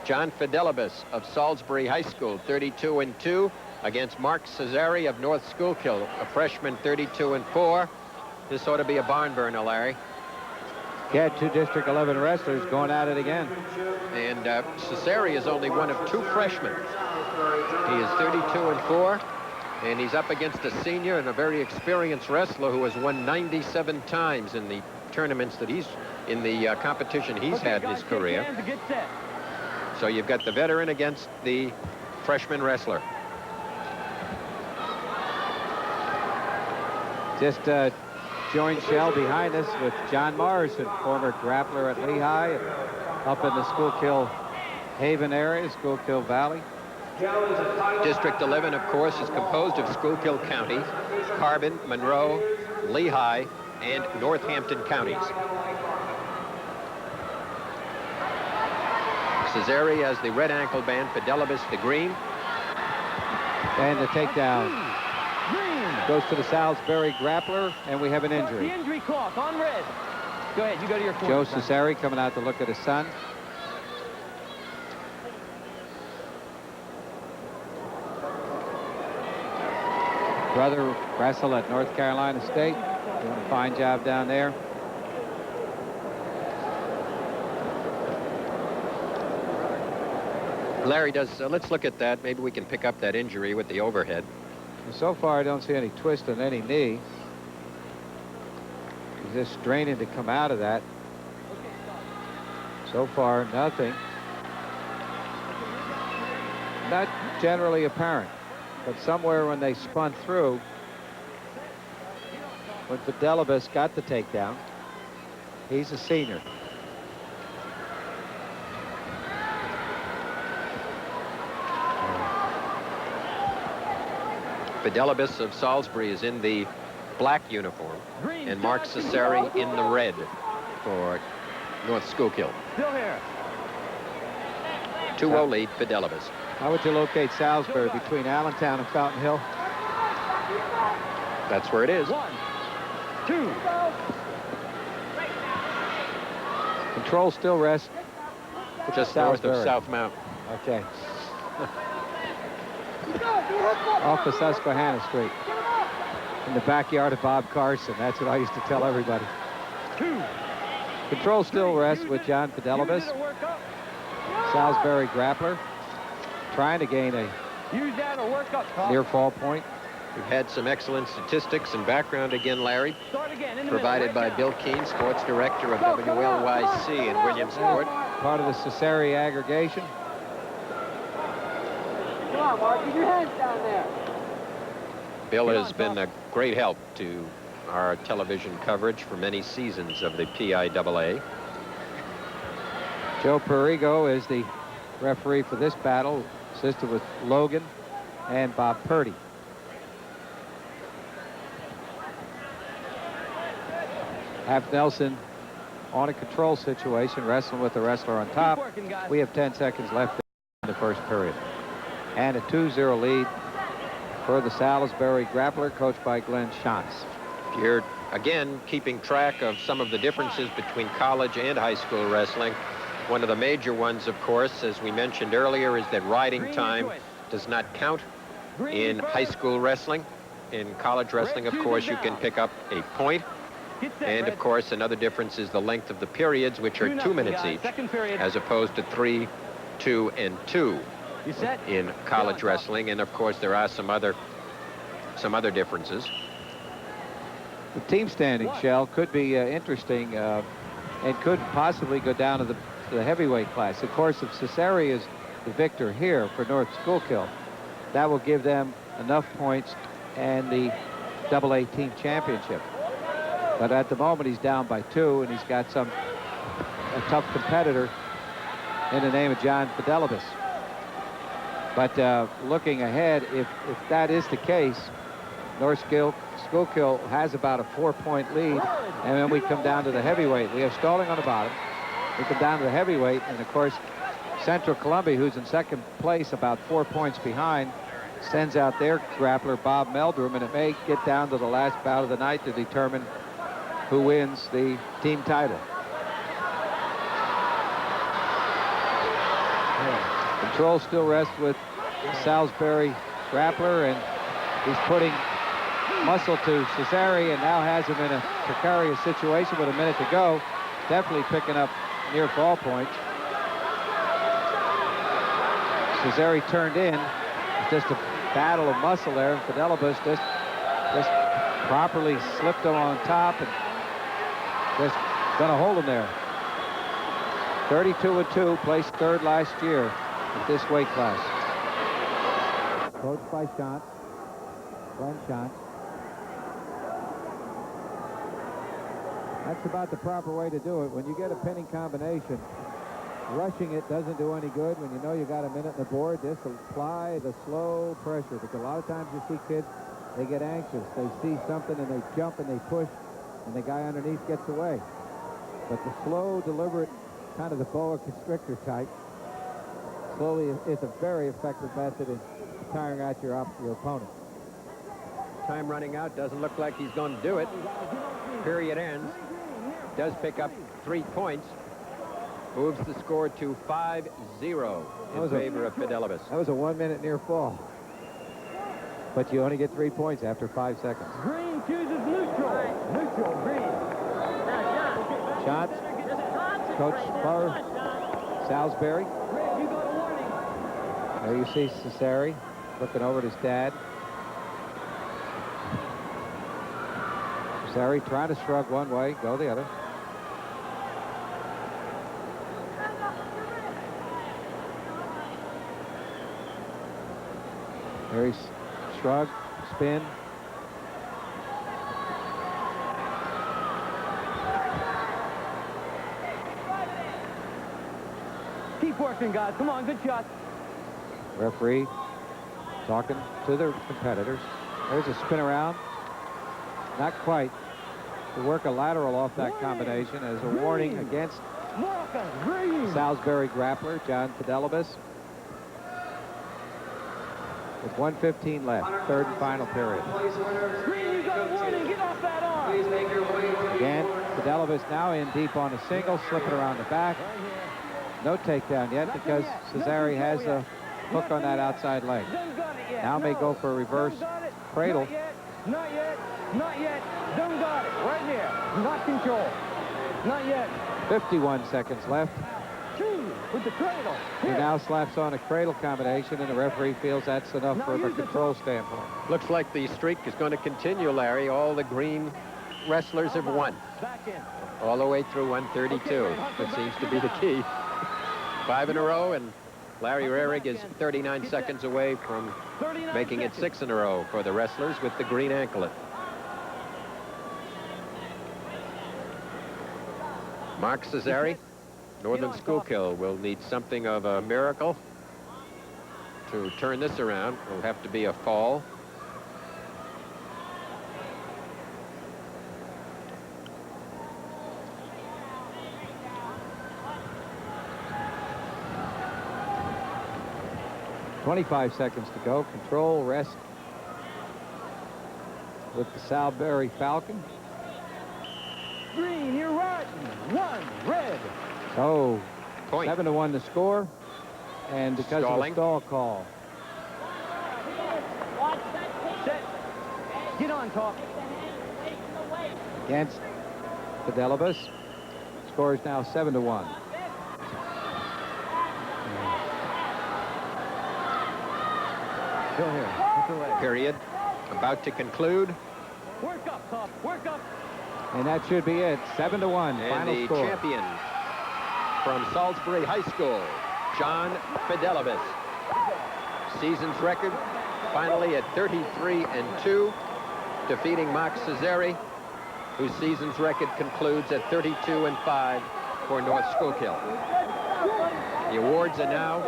John Fidelibus of Salisbury High School, 32-2, against Mark Cesare of North Schuylkill, a freshman, 32-4. This ought to be a barn burner, Larry. Yeah, two District 11 wrestlers going at it again. And Cesare is only one of two freshmen. He is 32-4, and he's up against a senior and a very experienced wrestler who has won 97 times in the tournaments that he's in the competition he's had in his career. So you've got the veteran against the freshman wrestler. Just joined Shell behind us with John Morrison, former grappler at Lehigh, up in the Schuylkill Haven area, Schuylkill Valley. District 11, of course, is composed of Schuylkill County, Carbon, Monroe, Lehigh, and Northampton counties. Cesare has the red ankle band, Fidelibus the green. And the takedown goes to the Salisbury grappler, and we have an injury. The injury clock on red. Go ahead, you go to your corner. Joe Cesare coming out to look at his son. Brother wrestled at North Carolina State, doing a fine job down there. Larry does, let's look at that. Maybe we can pick up that injury with the overhead. So far, I don't see any twist on any knee. He's just straining to come out of that. So far, nothing. Not generally apparent, but somewhere when they spun through, when Fidelibus got the takedown, he's a senior. Fidelibus of Salisbury is in the black uniform, and Mark Cesare in the red for North Schuylkill. Still here. 2-0 lead, Fidelibus. How would you locate Salisbury between Allentown and Fountain Hill? That's where it is. 1, 2. Control still rests Just north of South Mount. Okay. Off of Susquehanna Street. In the backyard of Bob Carson. That's what I used to tell everybody. 2. Control still rests with John Fidelibus. Salisbury grappler. Trying to gain a near fall point. We've had some excellent statistics and background again, Larry, provided by Bill Keene, sports director of WLYC in Williamsport. Part of the Cesare aggregation. Come on, Mark, get your hands down there. Bill has been a great help to our television coverage for many seasons of the PIAA. Joe Perigo is the referee for this battle, assisted with Logan and Bob Purdy. Half Nelson on a control situation, wrestling with the wrestler on top. We have 10 seconds left in the first period. And a 2-0 lead for the Salisbury grappler, coached by Glenn Shantz. You're, again, keeping track of some of the differences between college and high school wrestling. One of the major ones, of course, as we mentioned earlier, is that riding time does not count in high school wrestling. In college wrestling, of course, you can pick up a point. And, of course, another difference is the length of the periods, which are 2 minutes each, as opposed to 3, 2, and 2 in college wrestling. And, of course, there are some other differences. The team standing, Shell, could be interesting and could possibly go down to the heavyweight class. Of course, if Cesare is the victor here for North Schuylkill, that will give them enough points and the AA team championship. But at the moment, he's down by 2, and he's got a tough competitor in the name of John Fidelibus. But looking ahead, if that is the case, North Schuylkill has about a 4-point lead, and then we come down to the heavyweight. We have Stalling on the bottom. We come down to the heavyweight, and of course, Central Columbia, who's in second place, about 4 points behind, sends out their grappler, Bob Meldrum, and it may get down to the last bout of the night to determine who wins the team title. Control still rests with Salisbury grappler, and he's putting muscle to Cesare, and now has him in a precarious situation with a minute to go. Definitely picking up near fall points. Cesare turned in. It's just a battle of muscle there. Fidelibus just properly slipped him on top and just gonna hold him there. 32-2, placed third last year at this weight class. Coached by Shantz. Glenn Shantz. That's about the proper way to do it. When you get a pinning combination, rushing it doesn't do any good. When you know you got a minute on the board, just apply the slow pressure. Because a lot of times you see kids, they get anxious. They see something and they jump and they push, and the guy underneath gets away. But the slow, deliberate, kind of the boa constrictor type, slowly is a very effective method in tiring out your opponent. Time running out. Doesn't look like he's going to do it. Period ends. Does pick up 3 points. Moves the score to 5-0 in favor of Fidelibus. That was a 1 minute near fall. But you only get 3 points after 5 seconds. Green chooses neutral. Neutral, green. Shots. Coach Spar. Salisbury. Red, you got a warning. There you see Cesare looking over at his dad. Cesare trying to shrug one way, go the other. There he's shrug, spin. Keep working, guys. Come on, good shot. Referee talking to the competitors. There's a spin around. Not quite. To work a lateral off that combination as a warning against Salisbury grappler, John Fidelibus. With 1:15 left, third and final period. Green, you got a warning. Get off that arm. Again, Fidelibus now in deep on a single, slipping around the back. No takedown yet because Cesare has a hook on that outside leg. Now may go for a reverse cradle. Not yet. Not yet. Don't got it. Right here. Not control. Not yet. 51 seconds left. Two with the cradle. He now slaps on a cradle combination, and the referee feels that's enough from a control standpoint. Looks like the streak is going to continue, Larry. All the green wrestlers have won. Back in. All the way through 132. That seems to be the key. 5 in a row, and Larry Rarig is 39 seconds away from making it 6 in a row for the wrestlers with the green anklet. Mark Cesare, Northern Schuylkill, will need something of a miracle to turn this around. It'll have to be a fall. .25 seconds to go. Control, rest with the Salisbury Falcon. Green, you're right. 1, red. So, Point. 7-1 the score, and because Stalling. of a stall call. Set. Get on top. Against Fidelibus. Score is now 7-1. Still here. Hit the leg. Period. About to conclude. Work up, top. Work up. And that should be it. 7-1. And Final the score. champion from Salisbury High School, John Fidelibus. Season's record finally at 33-2, defeating Mark Cesare, whose season's record concludes at 32-5 for North Schuylkill. The awards are now